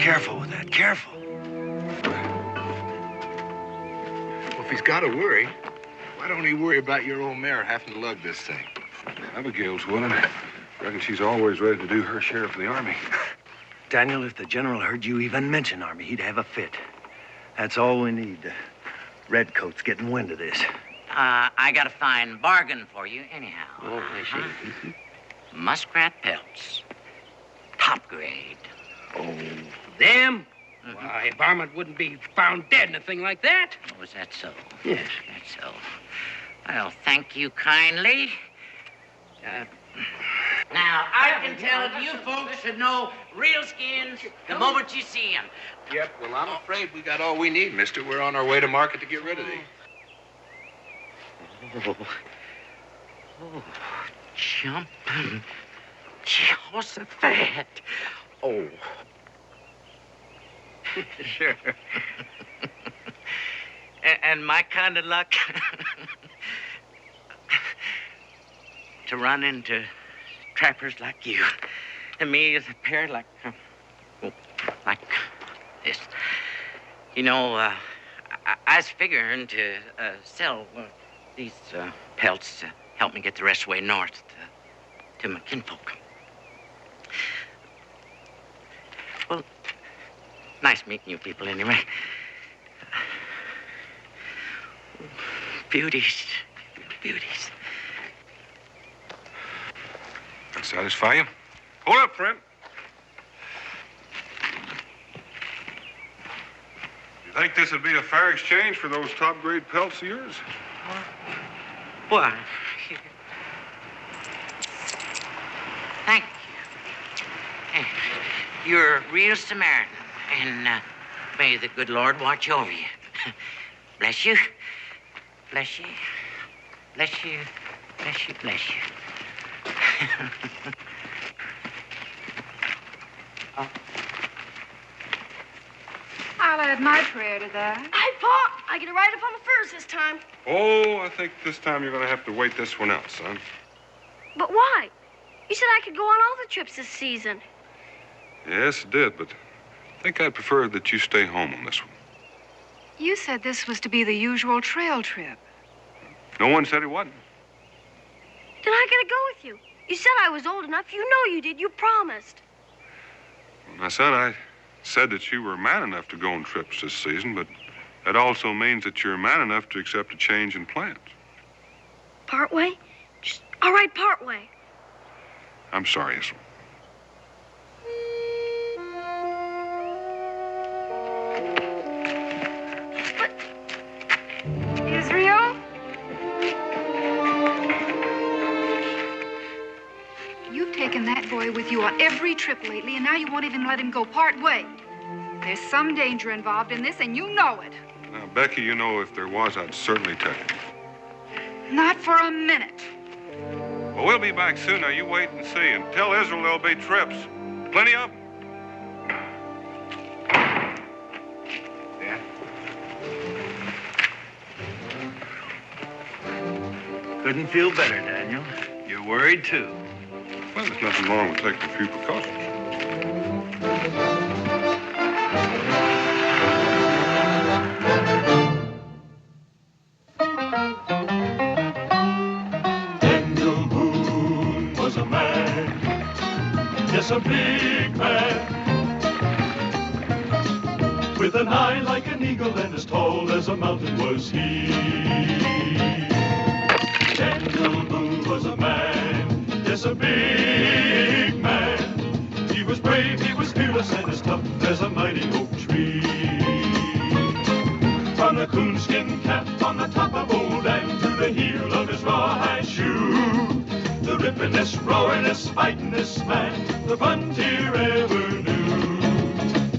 Careful with that, careful. Well, if he's got to worry, why don't he worry about your old mare having to lug this thing? Abigail's willing. Reckon she's always ready to do her share for the Army. Daniel, if the general heard you even mention Army, he'd have a fit. That's all we need. Redcoat's getting wind of this. I got a fine bargain for you anyhow. Oh, I see. Muskrat pelts. Top grade. Oh. Them? Why, a varmint wouldn't be found dead in a thing like that. Oh, is that so? Yes. That's so. Well, thank you kindly. Now, I can tell you folks should know real skins the moment you see them. Yep, well, I'm afraid we got all we need, mister. We're on our way to market to get rid of these. Oh, jumping Jehoshaphat. Oh. Sure. And my kind of luck to run into trappers like you and me as a pair like this. You know, I was figuring to sell these pelts to help me get the rest of the way north to my kinfolk. Well, nice meeting you people anyway. Beauties. Beauties. That satisfy you? Hold up, friend. You think this would be a fair exchange for those top-grade pelts of yours? Why? Thank you. You're a real Samaritan, and may the good Lord watch over you. Bless you. Bless you. Bless you. Bless you. Bless you. Oh. I'll add my prayer to that. Hey, Pa, I get it right up on the furs this time. Oh, I think this time you're going to have to wait this one out, son. But why? You said I could go on all the trips this season. Yes, it did, but I think I'd prefer that you stay home on this one. You said this was to be the usual trail trip. No one said it wasn't. Then I gotta go with you. You said I was old enough. You know you did. You promised. Well, now, son, I said that you were man enough to go on trips this season, but that also means that you're man enough to accept a change in plans. Part way? Just, all right, part way. I'm sorry, Israel. Israel? You've taken that boy with you on every trip lately, and now you won't even let him go part way. There's some danger involved in this, and you know it. Now, Becky, you know if there was, I'd certainly tell you. Not for a minute. Well, we'll be back soon. Now, you wait and see. And tell Israel there'll be trips. Plenty of them. Dad? Couldn't feel better, Daniel. You're worried, too. Well, there's nothing wrong with taking a few precautions. Daniel Boone was a man, yes, a big man, with an eye like an eagle and as tall as a mountain was he. Daniel Boone was a man, yes, a big man. He was brave, he was fearless, and as tough as a mighty oak tree. From the coonskin cap on the top of old Dan to the heel of his rawhide shoe, the rippin'est, roaring'est, fighting'est man the frontier ever knew.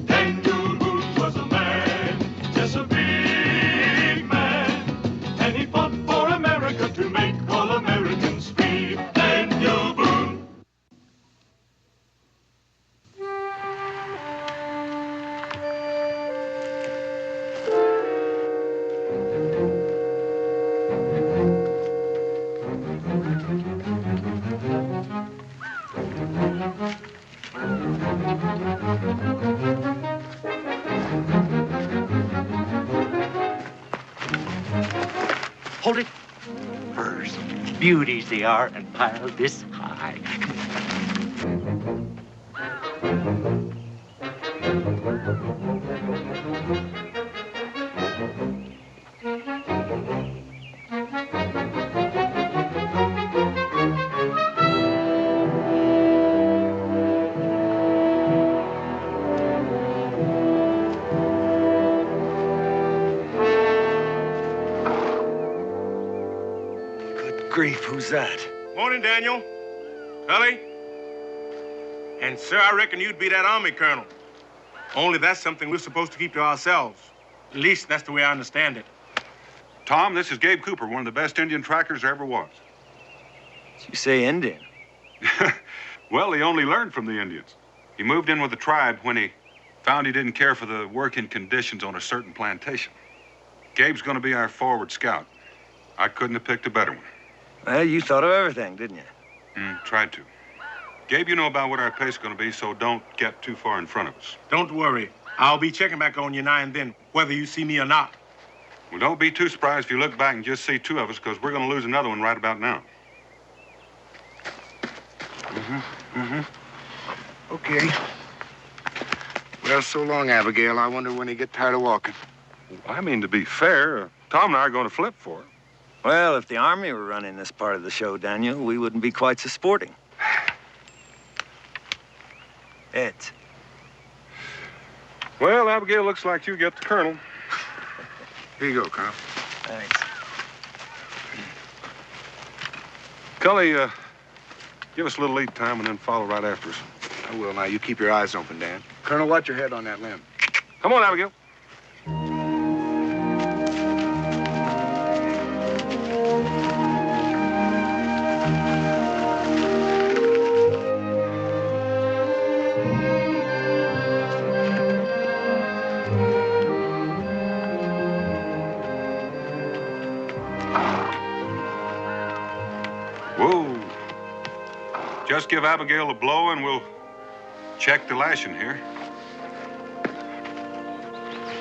Daniel Boone was a man, just a big man, and he fought for America to make all Americans free. Daniel Boone. Beauties they are, and piled this high. Grief, who's that? Morning, Daniel. Cully. And, sir, I reckon you'd be that Army colonel. Only that's something we're supposed to keep to ourselves. At least that's the way I understand it. Tom, this is Gabe Cooper, one of the best Indian trackers there ever was. You say Indian? Well, he only learned from the Indians. He moved in with the tribe when he found he didn't care for the working conditions on a certain plantation. Gabe's going to be our forward scout. I couldn't have picked a better one. Well, you thought of everything, didn't you? Tried to. Gabe, you know about what our pace is going to be, so don't get too far in front of us. Don't worry. I'll be checking back on you now and then, whether you see me or not. Well, don't be too surprised if you look back and just see two of us, because we're going to lose another one right about now. Okay. Well, so long, Abigail. I wonder when you get tired of walking. I mean, to be fair, Tom and I are going to flip for it. Well, if the Army were running this part of the show, Daniel, we wouldn't be quite so sporting. Ed. Well, Abigail, looks like you get the colonel. Here you go, Colonel. Thanks. Cully, give us a little lead time and then follow right after us. I will. Now, you keep your eyes open, Dan. Colonel, watch your head on that limb. Come on, Abigail. Whoa. Just give Abigail a blow and we'll check the lashing here.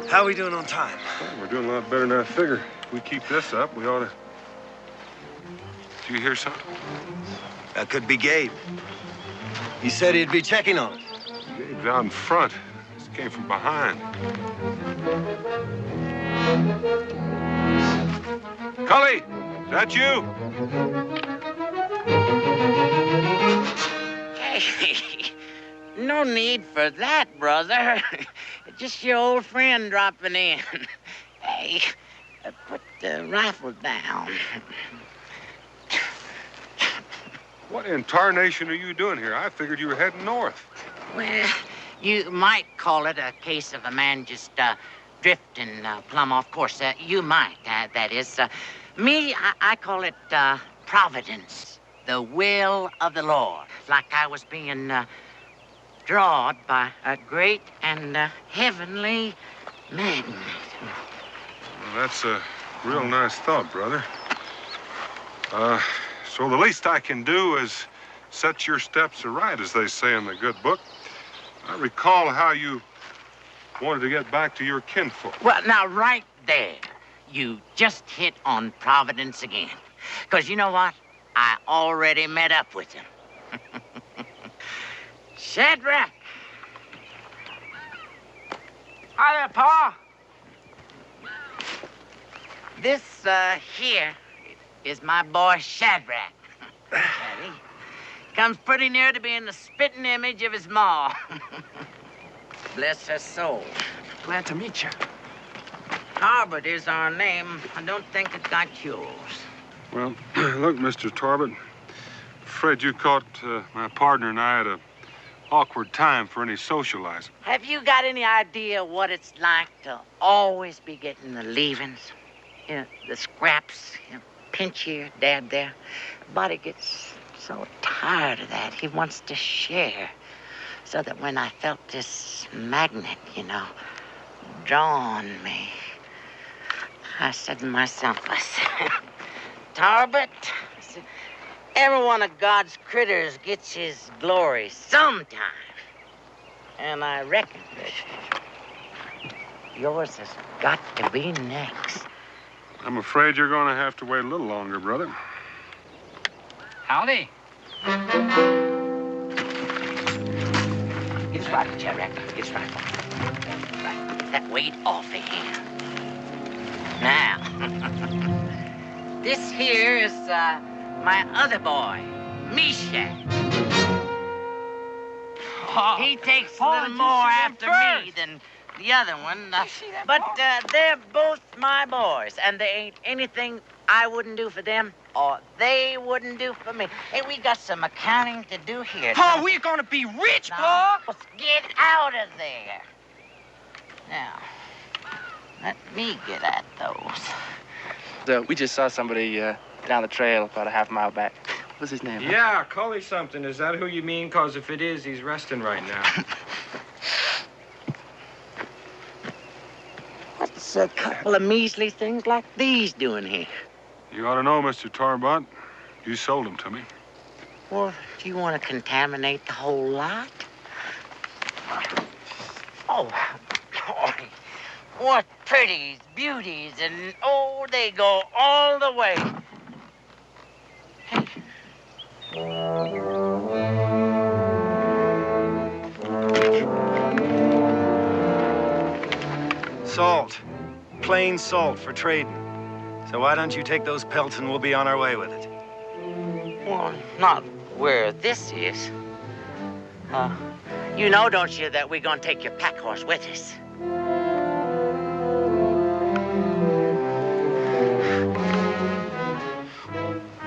How are we doing on time? Well, we're doing a lot better than I figure. If we keep this up, we ought to... Do you hear something? That could be Gabe. He said he'd be checking on us. Gabe's out in front. This came from behind. Cully, is that you? Hey, no need for that, brother. Just your old friend dropping in. Hey, put the rifle down. What in tarnation are you doing here? I figured you were heading north. Well, you might call it a case of a man just drifting plumb off course. You might, that is. Me, I call it providence, the will of the Lord. Like I was being drawn by a great and heavenly magnet. Well, that's a real nice thought, brother. So the least I can do is set your steps aright, as they say in the good book. I recall how you wanted to get back to your kinfolk. Well, now, right there, you just hit on Providence again. Because you know what? I already met up with him. Shadrach! Hi there, Pa. This, here is my boy Shadrach. He comes pretty near to being the spitting image of his ma. Bless her soul. Glad to meet you. Tarbert is our name. I don't think it got yours. Well, look, Mr. Tarbert, afraid you caught my partner and I at an awkward time for any socializing. Have you got any idea what it's like to always be getting the leavings? You know, the scraps, you know, pinch here, dab there. Body gets so tired of that. He wants to share. So that when I felt this magnet, you know, drawn me, I said to myself, I said, Tarbert, I said, every one of God's critters gets his glory sometime. And I reckon that yours has got to be next. I'm afraid you're going to have to wait a little longer, brother. Howdy. It's right, Shadrach. It's right. Right. Get that weight off of here. Now, this here is my other boy, Misha. He takes a little more after me than the other one. But they're both my boys, and there ain't anything I wouldn't do for them or they wouldn't do for me. Hey, we got some accounting to do here. Pa, we're gonna be rich, Pa! Get out of there. Now, let me get at those. We just saw somebody down the trail about a half mile back. What's his name? Yeah, Cully something. Is that who you mean? Because if it is, he's resting right now. What's a couple of measly things like these doing here? You ought to know, Mr. Tarbot. You sold them to me. Well, do you want to contaminate the whole lot? Oh, boy. What pretties, beauties, and oh, they go all the way. Hey. Salt. Plain salt for trading. So why don't you take those pelts and we'll be on our way with it? Well, not where this is. You know, don't you, that we're gonna take your pack horse with us?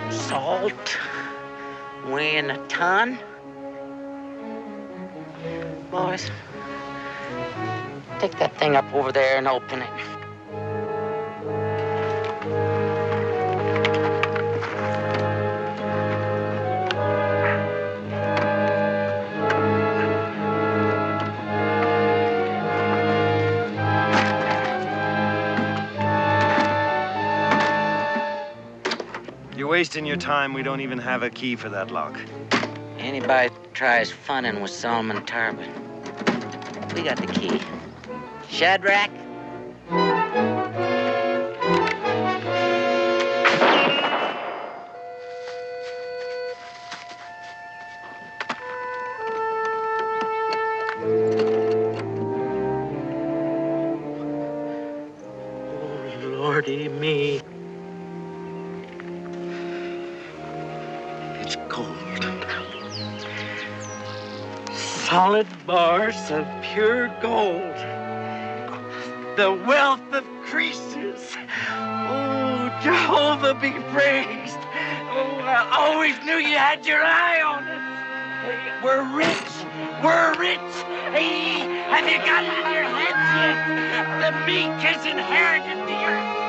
Salt, weighing a ton. Boys, take that thing up over there and open it. You're wasting your time. We don't even have a key for that lock. Anybody tries funning with Solomon Tarbot, we got the key. Shadrach? Oh, Lordy me. It's gold. Solid bars of pure gold. The wealth of creases. Oh, Jehovah be praised. Oh, I always knew you had your eye on us. We're rich. We're rich. Hey, have you got it in your heads yet? The meek is inherited the earth.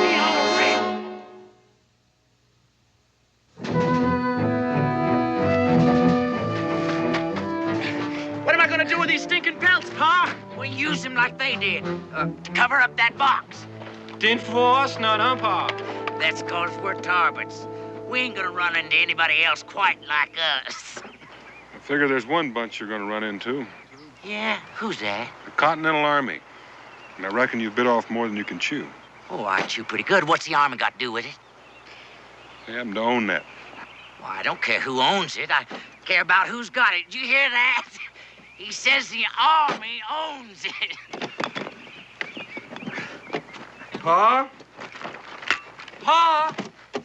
We are rich. What am I gonna do with these stinking pelts, Pa? We use them like they did, to cover up that box. Didn't for us, none, huh, Pa? That's 'cause we're Tarbots. We ain't gonna run into anybody else quite like us. I figure there's one bunch you're going to run into. Yeah, who's that? The Continental Army. And I reckon you've bit off more than you can chew. Oh, I chew pretty good. What's the Army got to do with it? They happen to own that. Well, I don't care who owns it. I care about who's got it. Did you hear that? He says the Army owns it. Pa? Pa?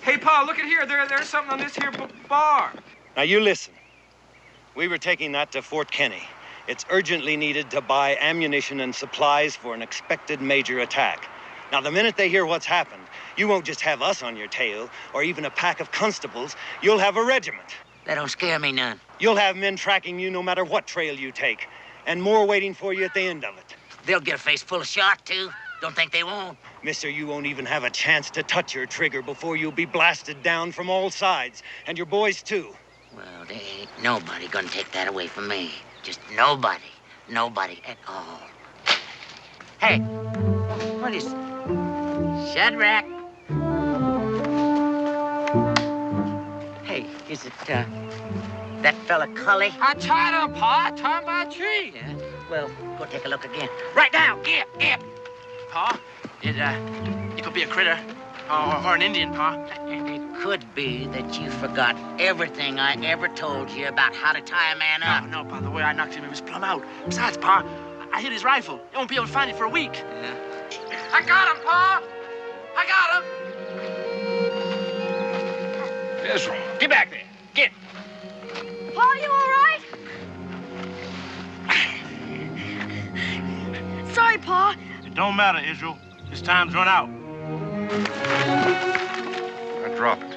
Hey, Pa, look at here. There's something on this here bar. Now, you listen. We were taking that to Fort Kenny. It's urgently needed to buy ammunition and supplies for an expected major attack. Now, the minute they hear what's happened, you won't just have us on your tail or even a pack of constables. You'll have a regiment. That don't scare me none. You'll have men tracking you no matter what trail you take, and more waiting for you at the end of it. They'll get a face full of shot, too. Don't think they won't. Mister, you won't even have a chance to touch your trigger before you'll be blasted down from all sides, and your boys, too. Well, there ain't nobody gonna take that away from me. Just nobody. Nobody at all. Hey, what is it? Shadrach? Hey, is it, that fella Cully? I tied him, Pa. I tied him by a tree. Yeah? Well, go take a look again. Right now, get. Pa, it could be a critter. Or an Indian, Pa. And it could be that you forgot everything I ever told you about how to tie a man up. No, Pa, the way I knocked him, it was plumb out. Besides, Pa, I hit his rifle. You won't be able to find it for a week. Yeah. I got him, Pa! I got him! Israel. Get back there. Get. Pa, you all right? Sorry, Pa. It don't matter, Israel. His time's run out. Now drop it.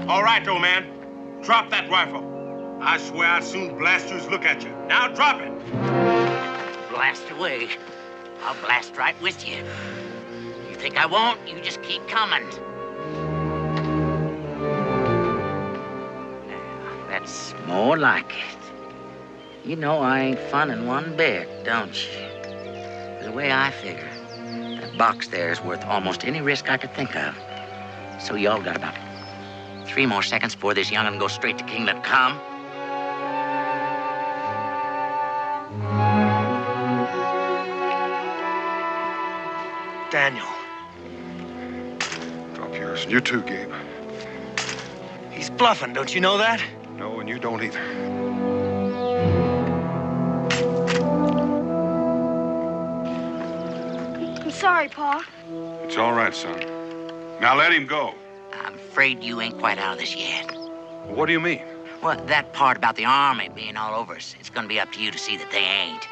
All right, old man. Drop that rifle. I swear I'd soon blast you as look at you. Now drop it. Blast away. I'll blast right with you. You think I won't? You just keep coming. Now, that's more like it. You know I ain't funning one bit, don't you? The way I figure, that box there is worth almost any risk I could think of. So y'all got about 3 more seconds before this young'un goes straight to Kingdom Come. Daniel. Drop yours. You too, Gabe. He's bluffing, don't you know that? No, and you don't either. I'm sorry, Pa. It's all right, son. Now let him go. I'm afraid you ain't quite out of this yet. What do you mean? Well, that part about the Army being all over us, it's gonna be up to you to see that they ain't.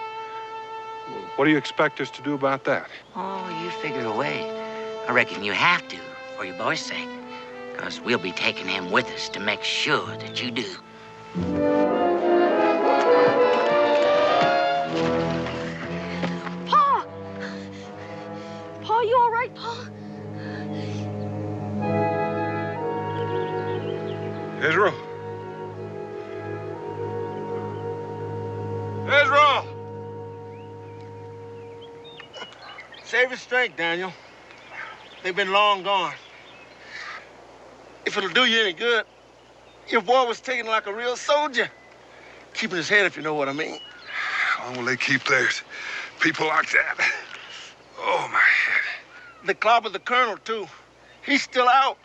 What do you expect us to do about that? Oh, you figure a way. I reckon you have to, for your boy's sake. Because we'll be taking him with us to make sure that you do. Pa! Pa, you all right, Pa? Israel? Israel! Save his strength, Daniel. They've been long gone. If it'll do you any good, your boy was taken like a real soldier. Keeping his head, if you know what I mean. How long will they keep theirs? People like that? Oh, my head. They clobbered the colonel, too. He's still out.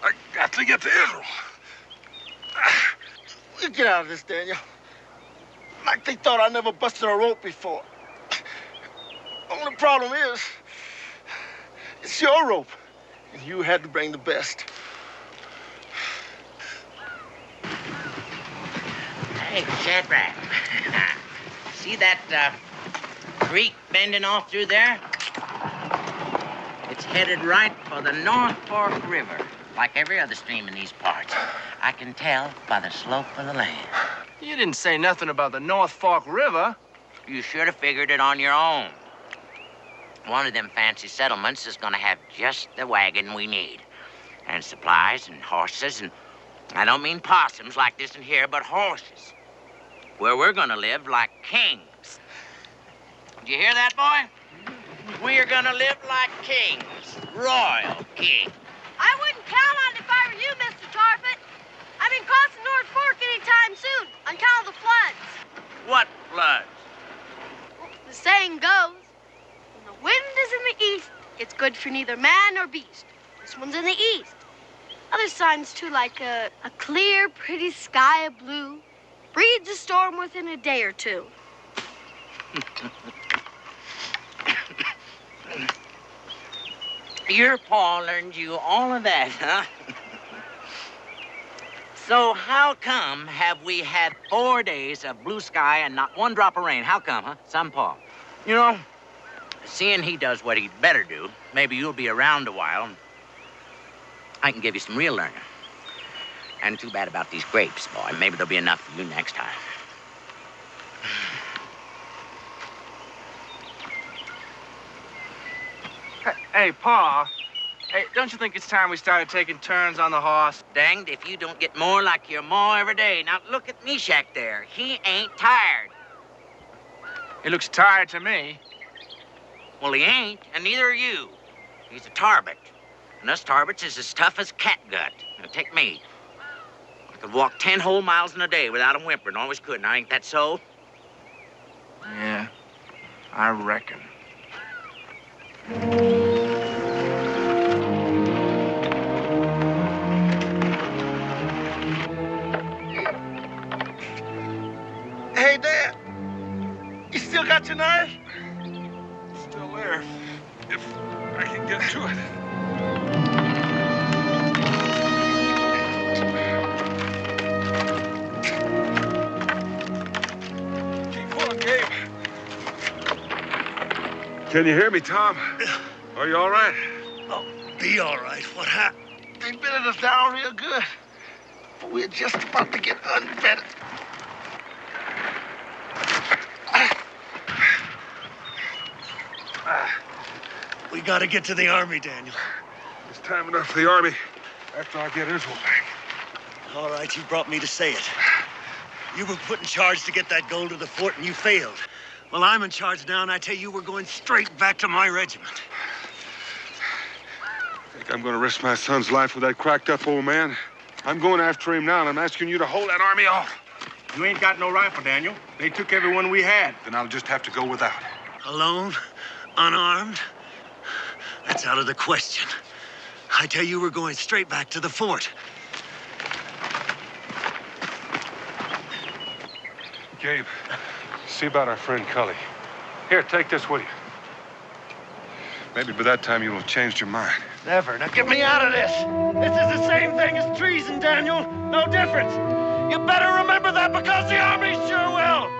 I got to get to Israel. You get out of this, Daniel. Like they thought I never busted a rope before. Only problem is, it's your rope, and you had to bring the best. Hey, Shadrach. See that creek bending off through there? It's headed right for the North Fork River, like every other stream in these parts. I can tell by the slope of the land. You didn't say nothing about the North Fork River. You should have figured it on your own. One of them fancy settlements is gonna have just the wagon we need. And supplies and horses, and I don't mean possums like this in here, but horses. Where we're gonna live like kings. Did you hear that, boy? We are gonna live like kings. Royal kings. I wouldn't count on it if I were you, Mr. Tarpet. I mean, crossing North Fork anytime soon, on account of the floods. What floods? Well, the saying goes, when the wind is in the east, it's good for neither man nor beast. This one's in the east. Other signs, too, like a clear, pretty sky of blue, breeds a storm within a day or two. Your pa learned you all of that, huh? So how come have we had 4 days of blue sky and not one drop of rain? How come, huh? Son Pa. You know, seeing he does what he'd better do, maybe you'll be around a while. I can give you some real learning. And too bad about these grapes, boy. Maybe there'll be enough for you next time. Hey, Pa. Hey, don't you think it's time we started taking turns on the horse? Danged if you don't get more like your ma every day. Now, look at Meshach there. He ain't tired. He looks tired to me. Well, he ain't, and neither are you. He's a Tarbet. And us Tarbets is as tough as catgut. Now, take me. I could walk 10 whole miles in a day without a whimper, and always could. Now, ain't that so? Yeah, I reckon. Hey, Dad. You still got your knife? Still there, if I can get to it. Keep on, Gabe. Can you hear me, Tom? Are you all right? Oh, be all right. What happened? They bedded us down real good. But we're just about to get unbedded. We gotta get to the army, Daniel. It's time enough for the army after I get Israel back. All right, you brought me to say it. You were put in charge to get that gold to the fort, and you failed. Well, I'm in charge now, and I tell you, we're going straight back to my regiment. I think I'm going to risk my son's life with that cracked-up old man. I'm going after him now, and I'm asking you to hold that army off. You ain't got no rifle, Daniel. They took everyone we had. Then I'll just have to go without. Alone? Unarmed? That's out of the question. I tell you, we're going straight back to the fort. Gabe, see about our friend Cully. Here, take this with you. Maybe by that time you'll have changed your mind. Never. Now get me out of this. This is the same thing as treason, Daniel. No difference. You better remember that, because the army sure will.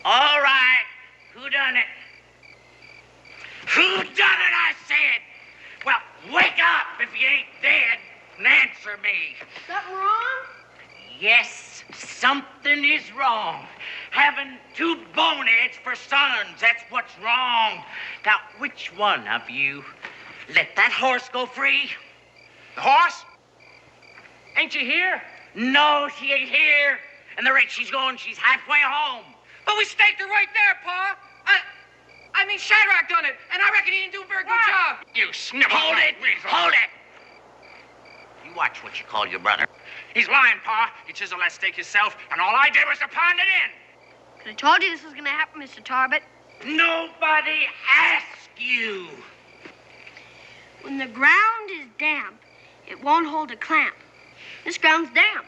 All right. Who done it? Who done it, I said? Well, wake up if you ain't dead and answer me. Is that wrong? Yes, something is wrong. Having two boneheads for sons, that's what's wrong. Now, which one of you let that horse go free? The horse? Ain't you here? No, she ain't here. And the rate she's going, she's halfway home. But we staked her right there, Pa. I mean, Shadrach done it, and I reckon he didn't do a very good job. You snivel. Hold it! Hold it! You watch what you call your brother. He's lying, Pa. You chiseled that stake yourself, and all I did was to pound it in. Could have told you this was going to happen, Mr. Tarbett. Nobody asked you. When the ground is damp, it won't hold a clamp. This ground's damp.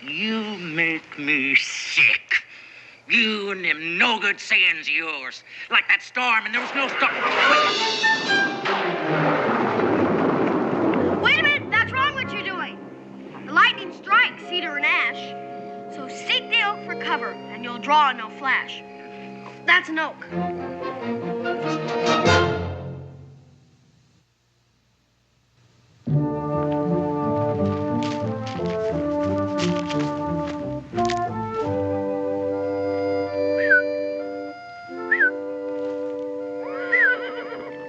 You make me sick. You and them no-good sayings of yours. Like that storm and there was no storm. Wait a minute, that's wrong what you're doing. The lightning strikes cedar and ash. So seek the oak for cover, and you'll draw no flash. That's an oak.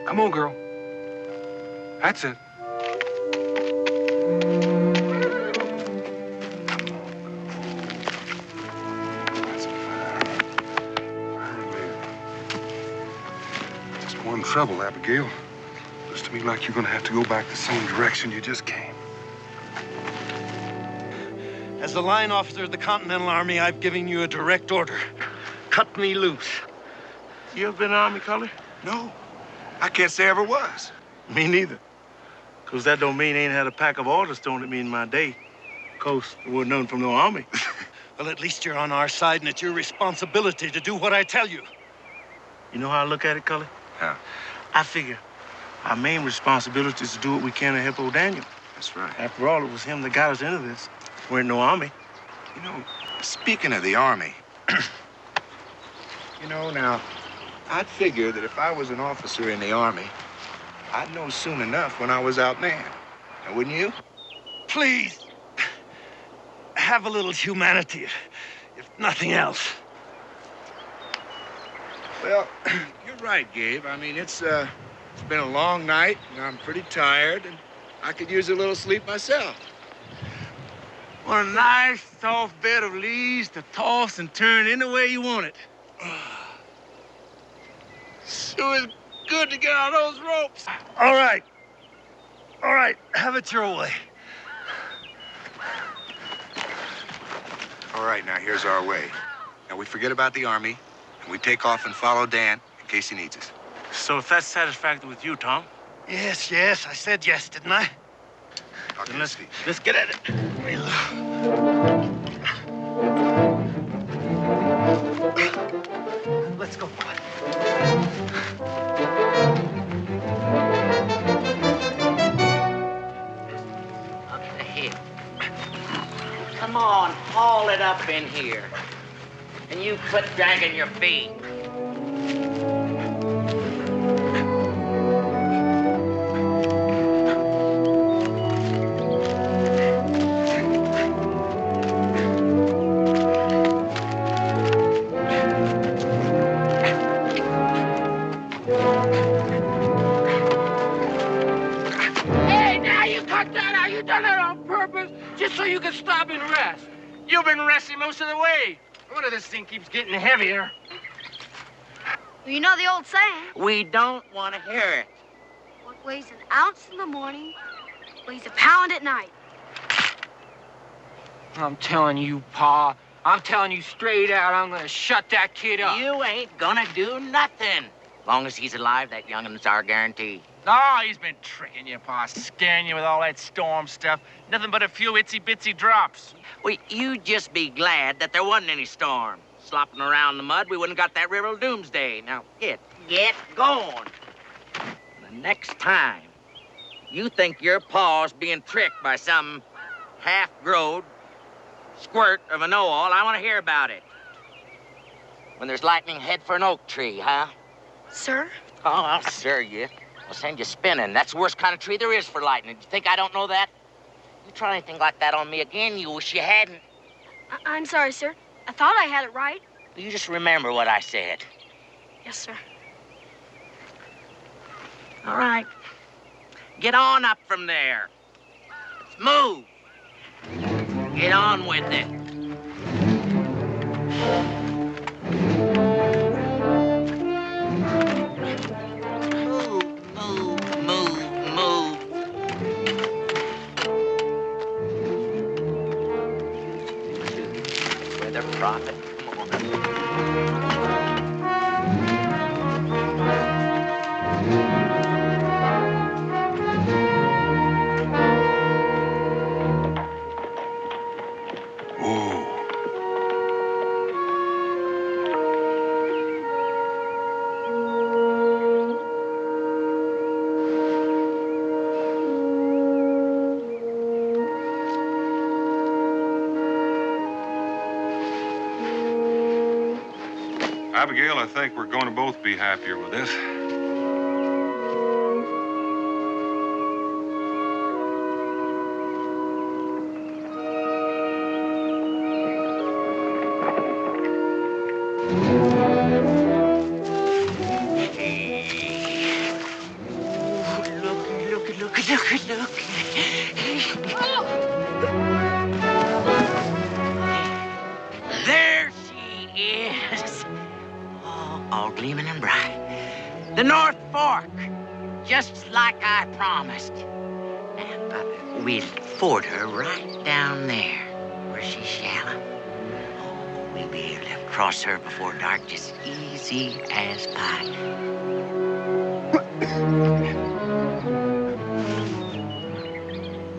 Come on, girl. That's it. trouble, Abigail. Looks to me like you're gonna have to go back the same direction you just came. As the line officer of the Continental Army, I've given you a direct order. Cut me loose. You ever been in the Army, Cully? No, I can't say I ever was. Me neither. Because that don't mean I ain't had a pack of orders thrown at me in my day. Of course, there wasn't none from no Army. Well, at least you're on our side, and it's your responsibility to do what I tell you. You know how I look at it, Cully? How? I figure our main responsibility is to do what we can to help old Daniel. That's right. After all, it was him that got us into this. We ain't no Army. You know, speaking of the Army, you know, now, I'd figure that if I was an officer in the Army, I'd know soon enough when I was outmanned. Now, wouldn't you? Please, have a little humanity, if nothing else. Well, you're right, Gabe. I mean, it's been a long night, and I'm pretty tired, and I could use a little sleep myself. Want a nice, soft bed of leaves to toss and turn any way you want it. Sure is good to get on those ropes. All right. All right, have it your way. All right, now, here's our way. Now, we forget about the Army, and we take off and follow Dan in case he needs us. So if that's satisfactory with you, Tom? Yes, I said yes, didn't I? Then let's get at it. Let's go, boy. Up the hill. Come on, haul it up in here. And you quit dragging your feet. Just so you can stop and rest. You've been resting most of the way. No wonder this thing keeps getting heavier. Well, you know the old saying. We don't want to hear it. What weighs an ounce in the morning weighs a pound at night. I'm telling you, Pa. I'm telling you straight out, I'm gonna shut that kid up. You ain't gonna do nothing. Long as he's alive, that youngin's our guarantee. No, he's been tricking you, Pa, scaring you with all that storm stuff. Nothing but a few itsy-bitsy drops. Well, you just be glad that there wasn't any storm. Slopping around in the mud, we wouldn't got that river of doomsday. Now, get going. The next time you think your pa's being tricked by some half-growed squirt of a know-all, I want to hear about it. When there's lightning, head for an oak tree, huh? Sir? Oh, I'll sir you. I'll send you spinning. That's the worst kind of tree there is for lightning. You think I don't know that? You try anything like that on me again, you wish you hadn't. I'm sorry, sir. I thought I had it right. You just remember what I said. Yes, sir. All right. Get on up from there. Let's move. Get on with it. Move. Weather prophet. Come on. Abigail, I think we're going to both be happier with this. Look. There she is. All gleaming and bright. The North Fork, just like I promised. Now, we'll ford her right down there where she's shallow. Oh, we'll be able to cross her before dark, just easy as pie.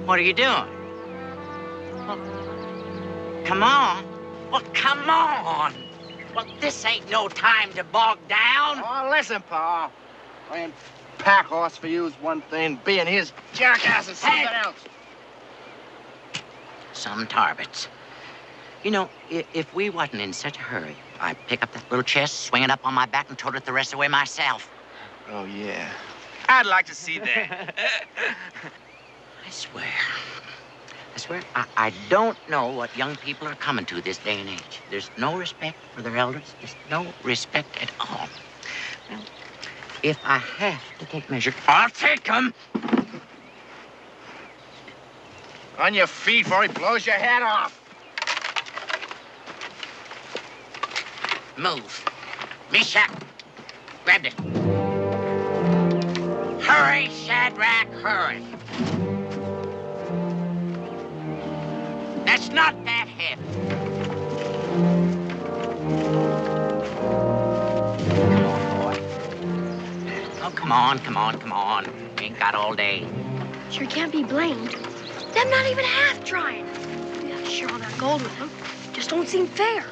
What are you doing? Well, come on. Well, come on. Well, this ain't no time to bog down. Oh, listen, Pa. Playing pack horse for you is one thing. Being his jackass is something else. Some tarbits. You know, if we wasn't in such a hurry, I'd pick up that little chest, swing it up on my back, and tote it the rest of the way myself. Oh, yeah. I'd like to see that. I swear, I don't know what young people are coming to this day and age. There's no respect for their elders. There's no respect at all. Well, if I have to take measures, I'll take them. On your feet before he blows your head off. Move. Meshach, grab it. Hurry, Shadrach, hurry. That's not that heavy. Come on, boy. Oh, come on. We ain't got all day. Sure can't be blamed. Them not even half trying. We have to share all that gold with them. Just don't seem fair.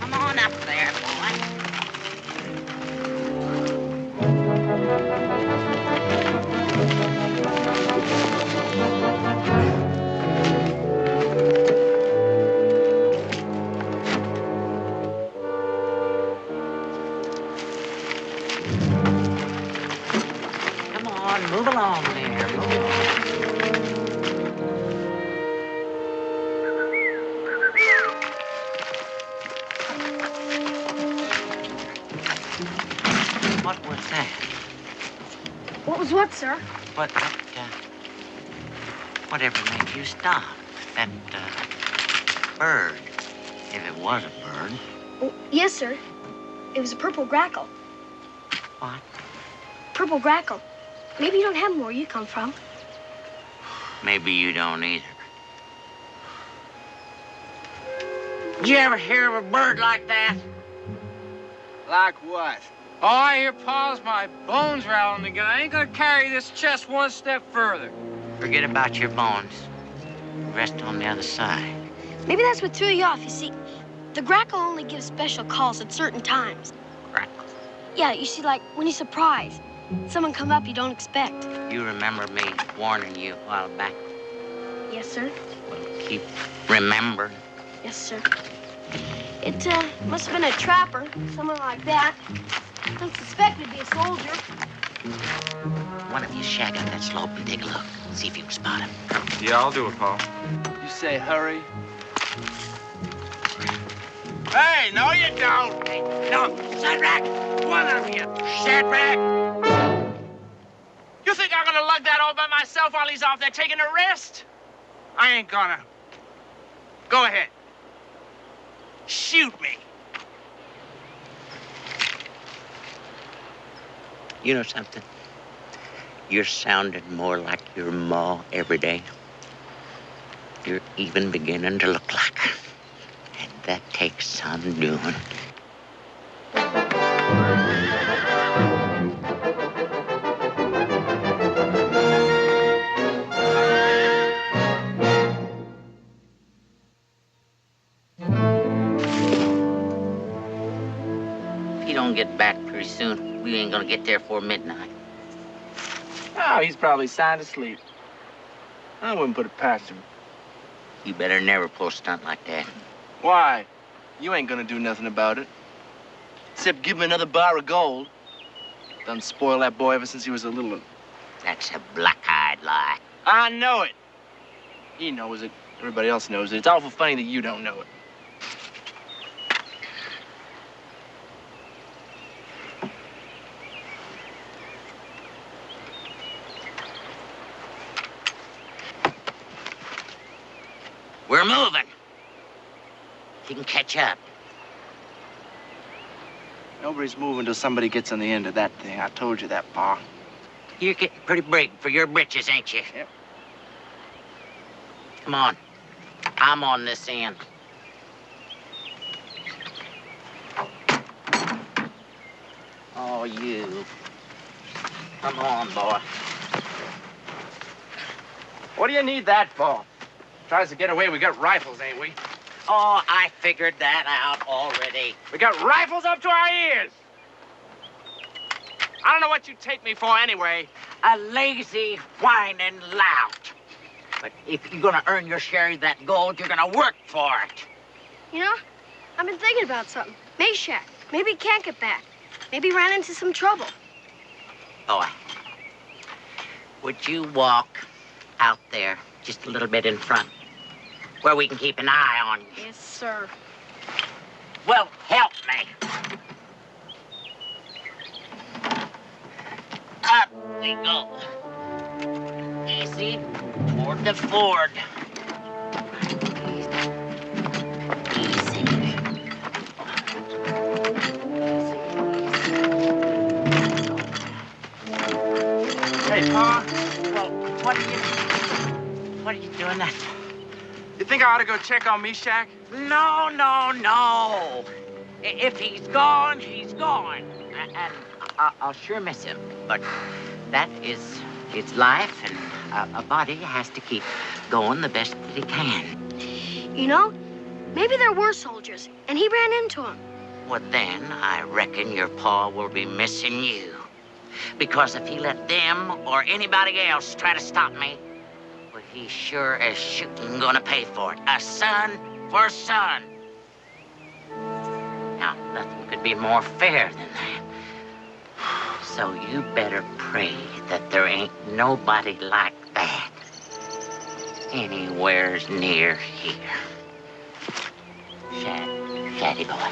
Come on up there, boy. Come on, move along there. Move along. What was that? What was what, sir? Whatever made you stop? That, bird. If it was a bird. Oh, yes, sir. It was a purple grackle. What? Purple grackle. Maybe you don't have them where you come from. Maybe you don't either. Did you ever hear of a bird like that? Like what? All I hear, Pa's my bones rattling again. I ain't gonna carry this chest one step further. Forget about your bones. Rest on the other side. Maybe that's what threw you off. You see, the grackle only gives special calls at certain times. Grackle? Yeah, you see, like when you're surprised. Someone come up you don't expect. You remember me warning you a while back? Yes, sir. Well, keep remembering. Yes, sir. It must have been a trapper, someone like that. Don't suspect it'd be a soldier. One of you shag up that slope and take a look. See if you can spot him. Yeah, I'll do it, Pa. You say hurry. Hey, no, you don't. Hey, no, Shadrach! One of you! Shadrach! You think I'm gonna lug that all by myself while he's off there taking a rest? I ain't gonna. Go ahead. Shoot me. You know something? You're sounding more like your ma every day. You're even beginning to look like her. And that takes some doing. If you don't get back pretty soon, we ain't gonna get there before midnight. Oh, he's probably sound asleep. I wouldn't put it past him. You better never pull a stunt like that. Why? You ain't gonna do nothing about it. Except give him another bar of gold. Done spoil that boy ever since he was a little one. That's a black-eyed lie. I know it. He knows it. Everybody else knows it. It's awful funny that you don't know it. moving. He can catch up. Nobody's moving till somebody gets on the end of that thing. I told you that, Pa. You're getting pretty big for your britches, ain't you? Yep. Come on. I'm on this end. Oh, you. Come on, boy. What do you need that for? Tries to get away, we got rifles, ain't we? Oh, I figured that out already. We got rifles up to our ears. I don't know what you take me for anyway. A lazy, whining lout. But if you're gonna earn your share of that gold, you're gonna work for it. You know, I've been thinking about something. Meshack. Maybe he can't get back. Maybe he ran into some trouble. Boy, would you walk out there just a little bit in front where we can keep an eye on you? Yes, sir. Well, help me. Up we go. Easy toward the ford. Hey, Pa. Well, what are you doing that? You think I ought to go check on Meshack? No, no, no. If he's gone, he's gone. And I'll sure miss him. But that is his life, and a body has to keep going the best that he can. You know, maybe there were soldiers, and he ran into them. Well, then, I reckon your pa will be missing you. Because if he let them or anybody else try to stop me, well, he's sure as shooting gonna pay for it. A son for son. Now, nothing could be more fair than that. So you better pray that there ain't nobody like that anywheres near here. Shaddy boy.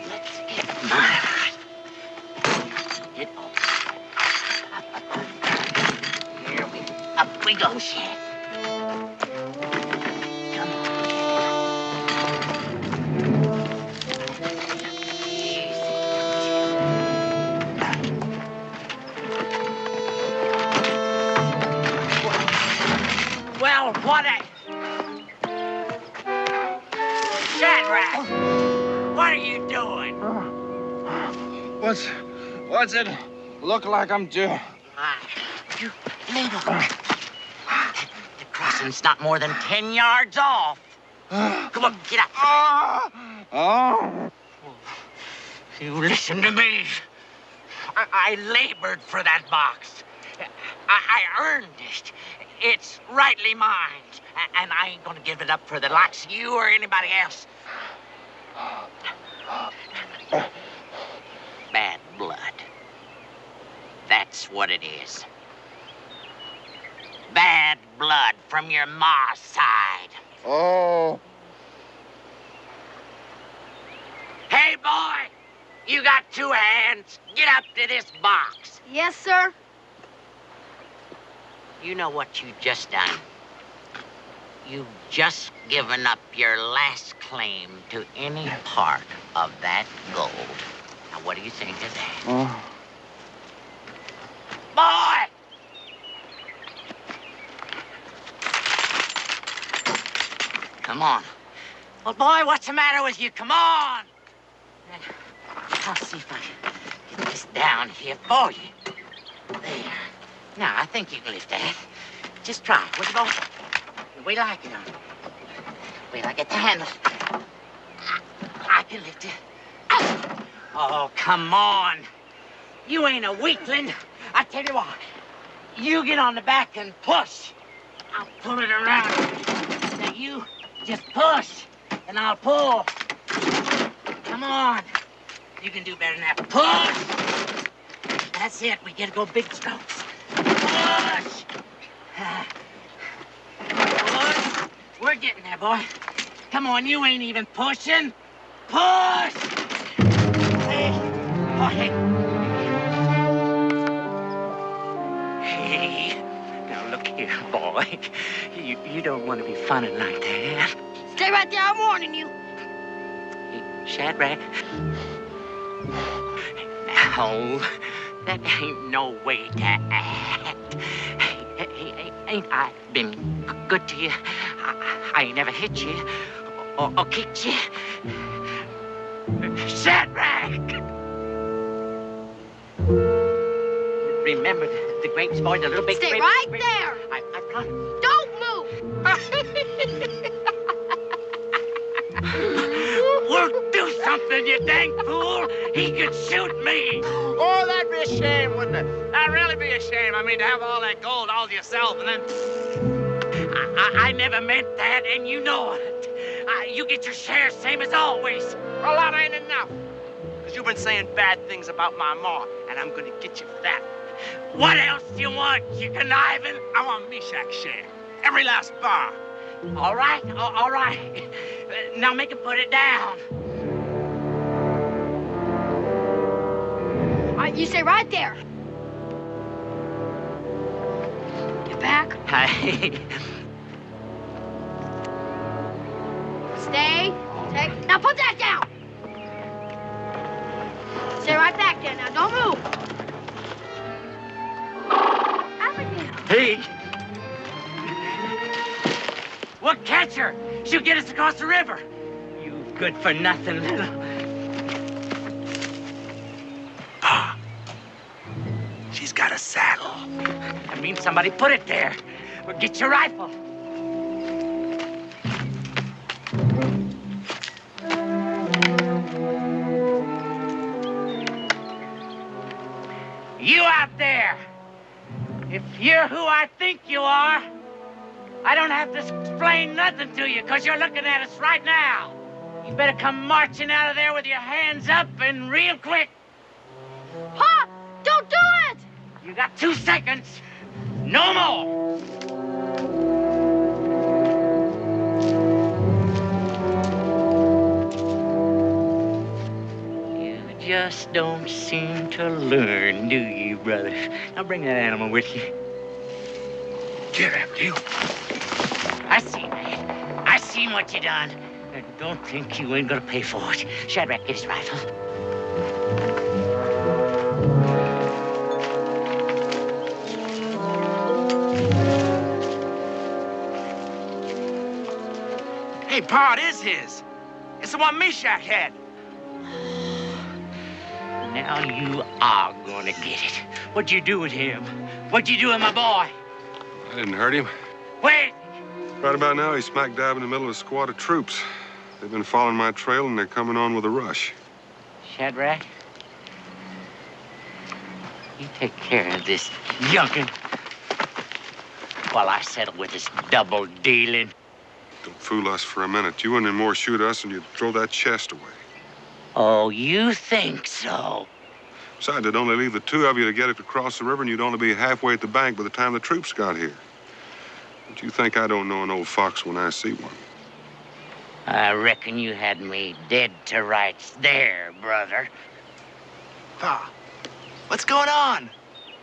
Let's get my... Get over. Here we... Up we go, Shad. Come on. Well, what a... Shadrach! What are you doing? What's it look like I'm doing? You little... The crossing's not more than 10 yards off. Come on, get up. Oh. You listen to me. I labored for that box. I earned it. It's rightly mine. And I ain't gonna give it up for the likes of you or anybody else. Bad blood. That's what it is. Bad blood from your ma's side. Oh. Hey, boy! You got 2 hands. Get up to this box. Yes, sir. You know what you just done? You've just given up your last claim to any part of that gold. Now, what do you think of that? Oh. Boy! Come on. Well, boy, what's the matter with you? Come on! I'll see if I can get this down here for you. There. Now, I think you can lift that. Just try it, will you, boy? Wait till I get on. Wait till I get the handle. I can lift it. Oh, come on. You ain't a weakling. I tell you what. You get on the back and push. I'll pull it around. Now, you just push, and I'll pull. Come on. You can do better than that. Push! That's it. We gotta go big strokes. Push! Push! We're getting there, boy. Come on, you ain't even pushing. Push! Hey. Oh, hey. Hey. Now, look here, boy. You don't want to be funning like that. Stay right there, I'm warning you. Hey, Shadrach. No, that ain't no way to act. Hey, ain't I been good to you? I ain't never hit you or kicked you. Shadrach! Remember the grapes, boy, the little big Stay grapes. right there. I promise. Don't move. We'll do something, you dang fool. He could shoot me. Oh, that'd be a shame, wouldn't it? That'd really be a shame. I mean, to have all that gold all to yourself and then... I never meant that, and you know it. You get your share, same as always. Well, that ain't enough. Because you've been saying bad things about my ma, and I'm gonna get you for that. What else do you want, you conniving? I want Meshach's share. Every last bar. All right, all right. Now make him put it down. All right, you stay right there. Get back. Hey. Stay. Now put that down. Stay right back there now. Don't move. Hey. We'll catch her. She'll get us across the river. You good for nothing little. Pa, she's got a saddle. That means somebody put it there. Well, get your rifle. You out there, if you're who I think you are, I don't have to explain nothing to you, because you're looking at us right now. You better come marching out of there with your hands up and real quick. Pa, don't do it! You got 2 seconds. No more. You just don't seem to learn, do you, brother? Now bring that animal with you. Get him, you. I seen that. I seen what you done. And don't think you ain't gonna pay for it. Shadrach, get his rifle. Hey, Pa, it is his. It's the one Meshach had. Now you are gonna get it. What'd you do with him? What'd you do with my boy? I didn't hurt him. Wait! Right about now, he's smack dab in the middle of a squad of troops. They've been following my trail, and they're coming on with a rush. Shadrach, you take care of this young'un while I settle with this double dealing. Don't fool us for a minute. You wouldn't more shoot us than you'd throw that chest away. Oh, you think so? Besides, it'd only leave the 2 of you to get it across the river, and you'd only be halfway at the bank by the time the troops got here. But you think I don't know an old fox when I see one? I reckon you had me dead to rights there, brother. Pa, what's going on?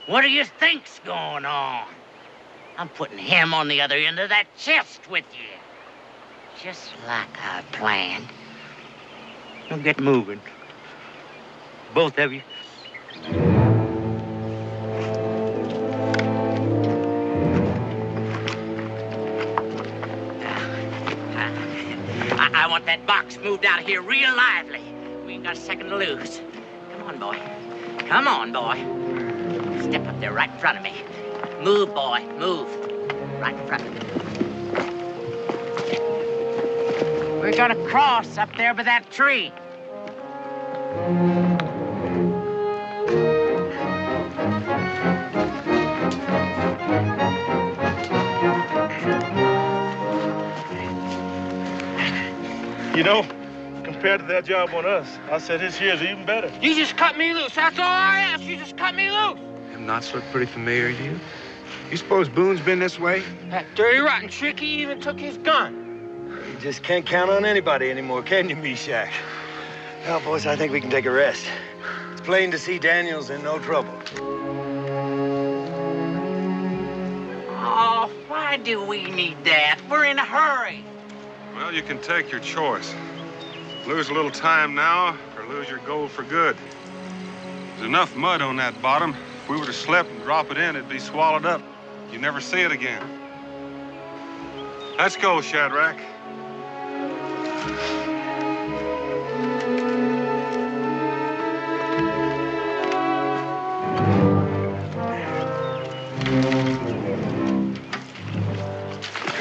What do you think's going on? I'm putting him on the other end of that chest with you. Just like I planned. Now get moving. Both of you. I want that box moved out of here real lively. We ain't got a second to lose. Come on, boy. Come on, boy. Step up there right in front of me. Move, boy, move. Right in front of me. We're gonna cross up there by that tree. You know, compared to that job on us, I said this here's even better. You just cut me loose. That's all I ask. You just cut me loose. Them knots look pretty familiar to you. You suppose Boone's been this way? That dirty, rotten trick, he even took his gun. You just can't count on anybody anymore, can you, Meshach? Now, boys, I think we can take a rest. It's plain to see Daniel's in no trouble. Oh, why Why do we need that? We're in a hurry. Well, you can take your choice. Lose a little time now, or lose your gold for good. There's enough mud on that bottom. If we were to slip and drop it in, it'd be swallowed up. You'd never see it again. Let's go, Shadrach.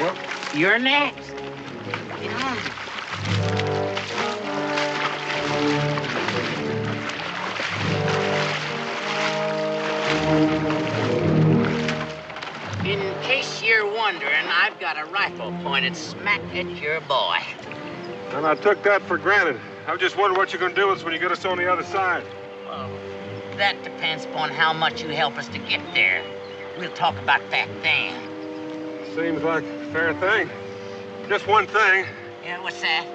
Well, you're next. In case you're wondering, I've got a rifle pointed smack at your boy. And I took that for granted. I was just wondering what you're going to do with us when you get us on the other side. Well, that depends upon how much you help us to get there. We'll talk about that then. Seems like a fair thing. Just one thing. Yeah, what's that?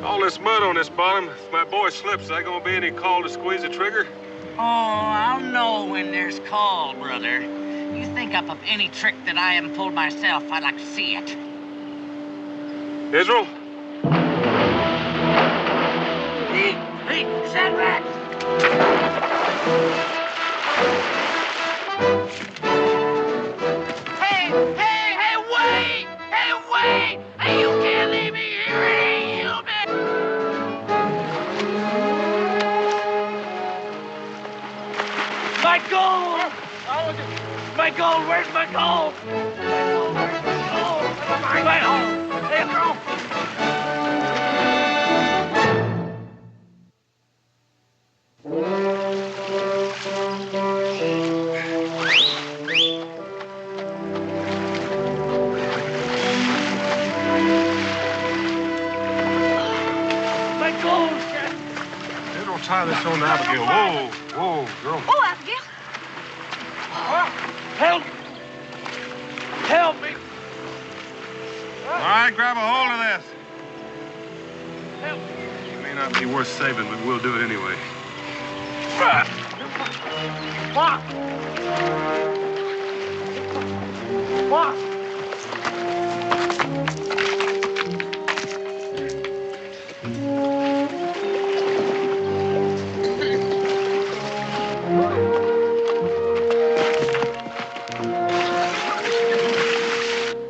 All this mud on this bottom, if my boy slips, is there going to be any call to squeeze the trigger? Oh, I'll know when there's call, brother. You think up of any trick that I haven't pulled myself, I'd like to see it. Israel? Hey, Shadrach! Hey, wait! Hey, you can't leave me here, it ain't human! My gold! My gold, where's my gold? My gold! Hey, girl! Tie this on Abigail. Whoa, girl. Oh, Abigail. Help me! All right, grab a hold of this. It may not be worth saving, but we'll do it anyway.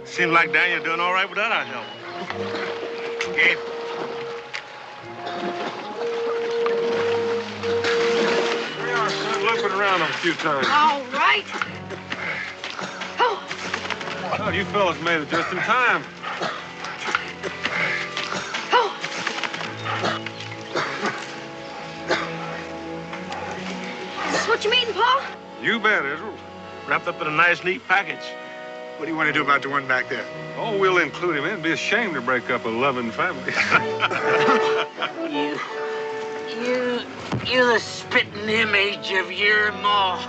Seems like Daniel's doing all right without our help. Gabe. We are, son. Looping around them a few times. All right. Oh, you fellas made it just in time. Is this what you mean, Pa? You bet, Israel. Wrapped up in a nice, neat package. What do you want to do about the one back there? Oh, we'll include him. It'd be a shame to break up a loving family. You're the spitting image of your ma.